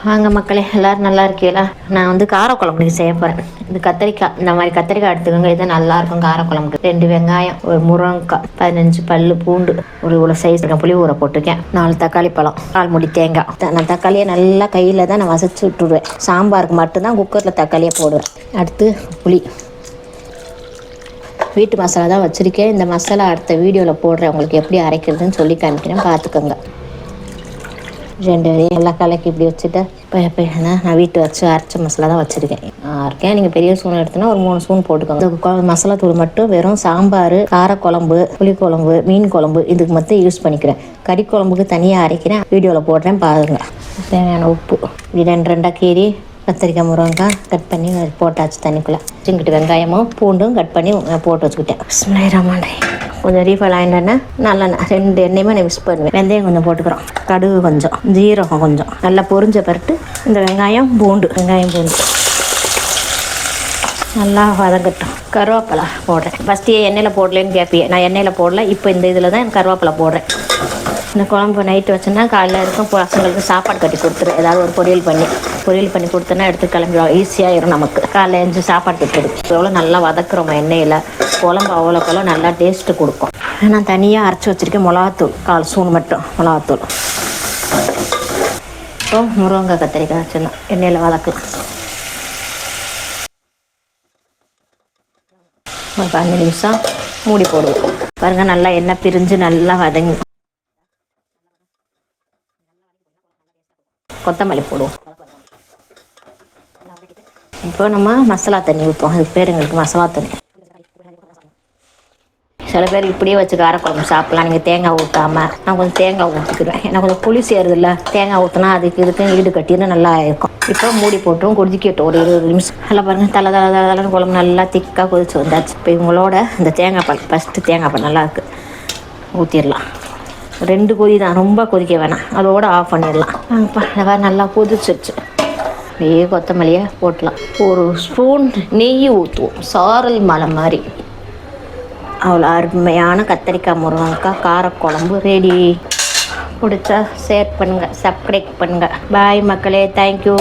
வாங்க மக்களே, எல்லோரும் நல்லா இருக்கீங்களா? நான் வந்து காரக்குழம்புக்கு செய்ய போகிறேன். இது கத்திரிக்காய், இந்த மாதிரி கத்திரிக்காய் எடுத்துக்கோங்க. இது நல்லாயிருக்கும் காரக்குழம்புக்கு. 2 வெங்காயம், ஒரு முருங்கைக்காய், 15 பல் பூண்டு, ஒரு இவ்வளோ சைஸ் புளி ஊற போட்டிருக்கேன், 4 தக்காளி பழம், 4 மூடி தேங்காய். நான் தக்காளியை நல்லா கையில் தான் நான் வசச்சு விட்டுடுவேன். சாம்பாருக்கு மட்டும்தான் குக்கரில் தக்காளியை போடுவேன். அடுத்து புளி, வீட்டு மசாலா தான் வச்சுருக்கேன். இந்த மசாலா அடுத்த வீடியோவில் போடுறேன், உங்களுக்கு எப்படி அரைக்கிறதுன்னு சொல்லி காமிக்கிறேன், பார்த்துக்கோங்க. 2 வரையும் எல்லாம் கலக்கி இப்படி வச்சுட்டு இப்போ நான் வீட்டு வச்சு அரைச்ச மசாலா தான் வச்சுருக்கேன். நீங்கள் பெரிய ஸ்பூன் எடுத்தோன்னா ஒரு 3 ஸ்பூன் போட்டுக்கோங்க. மசாலா தூள் மட்டும் வெறும் சாம்பார், காரக்குழம்பு, புளிக்குழம்பு, மீன் குழம்பு இதுக்கு மட்டும் யூஸ் பண்ணிக்கிறேன். கறி குழம்புக்கு தனியாக அரைக்கிறேன், வீடியோவில் போடுறேன் பாருங்கள். தேவையான உப்பு, இது 2 கீரி கத்திரிக்காய் முருங்கைக்காய் கட் பண்ணி போட்டாச்சு தண்ணிக்குள்ளே. சிங்கிட்டு வெங்காயமும் பூண்டும் கட் பண்ணி போட்டு வச்சுக்கிட்டேன். கொஞ்சம் ரீஃபைல் ஆயிட்டேன்னா நல்லெண்ணெய் 2 எண்ணெயுமே நான் மிக்ஸ் பண்ணுவேன். வெந்தயம் கொஞ்சம் போட்டுக்கிறோம், கடுகு கொஞ்சம், ஜீரகம் கொஞ்சம், நல்லா பொரிஞ்ச பரட்டு இந்த வெங்காயம் பூண்டு நல்லா வதங்கட்டும். கருவேப்பிலை போடுறேன். ஃபஸ்ட்டு எண்ணெயில் போடலன்னு கேட்பீங்க, நான் எண்ணெயில் போடல. இப்போ இந்த இதில் தான் கருவேப்பிலை போடுறேன். இந்த குழம்பு நைட்டு வச்சோன்னா காலையில் இருக்கும் பசங்களுக்கு சாப்பாடு கட்டி கொடுத்துரு. ஏதாவது ஒரு பொரியல் பண்ணி கொடுத்தோன்னா எடுத்து கிளம்பிடுவோம். ஈஸியாகிடும் நமக்கு. காலையில் எழுந்து சாப்பாடு கட்டி எவ்வளோ நல்லா வதக்குறோம் எண்ணெயில். குழம்பு அவ்வளோக்கெவ்வளோ நல்லா டேஸ்ட்டு கொடுக்கும். நான் தனியாக அரைச்சி வச்சுருக்கேன் மிளகாத்தூள், 1/4 ஸ்பூன் மட்டும் மிளகாத்தூள். இப்போ முருங்கை கத்திரிக்காய் வச்சுன்னா எண்ணெயில் வதக்கலாம். ஒரு 5 நிமிஷம் மூடி போடுவோம். பாருங்கள், நல்லா எண்ணெய் பிரிஞ்சு நல்லா வதங்கி கொத்தமல்லி போடுவோம். இப்போ நம்ம மசாலா தண்ணி ஊற்றுவோம். அதுக்கு பேர் எங்களுக்கு மசாலா தண்ணி. சில பேர் இப்படியே வச்சு காரக்குழம்பு சாப்பிட்லாம். நீங்கள் தேங்காய் ஊற்றாமல், நான் கொஞ்சம் தேங்காய் ஊற்றிக்கிடுவேன். ஏன்னா கொஞ்சம் புளி சேருது இல்லை, தேங்காய் ஊற்றினா அதுக்கு ஈடு கட்டின்னு நல்லா இருக்கும். இப்போ மூடி போட்டுரும், கொதிக்கட்டும் ஒரு 20 நிமிஷம். நல்லா பாருங்கள், தலைன்னு குழம்பு நல்லா திக்காக கொதிச்சு வந்தாச்சு. இப்போ இவங்களோட இந்த தேங்காய் பால், ஃபஸ்ட்டு தேங்காய் பால் நல்லா இருக்குது, ஊற்றிடலாம். 2 கொதி தான், ரொம்ப கொதிக்க வேணாம், அதோடு ஆஃப் பண்ணிடலாம். நல்லா கொதிச்சிருச்சு. அப்படியே கொத்தமல்லியை போட்டலாம். 1 ஸ்பூன் நெய் ஊற்றுவோம், சாரல் மலை மாதிரி. அவ்வளோ அருமையான கத்திரிக்காய் முருங்கைக்காய் காரக்குழம்பு ரெடி. பிடிச்சா ஷேர் பண்ணுங்கள், சப்ஸ்கிரைப் பண்ணுங்கள். பாய் மக்களே, தேங்க்யூ.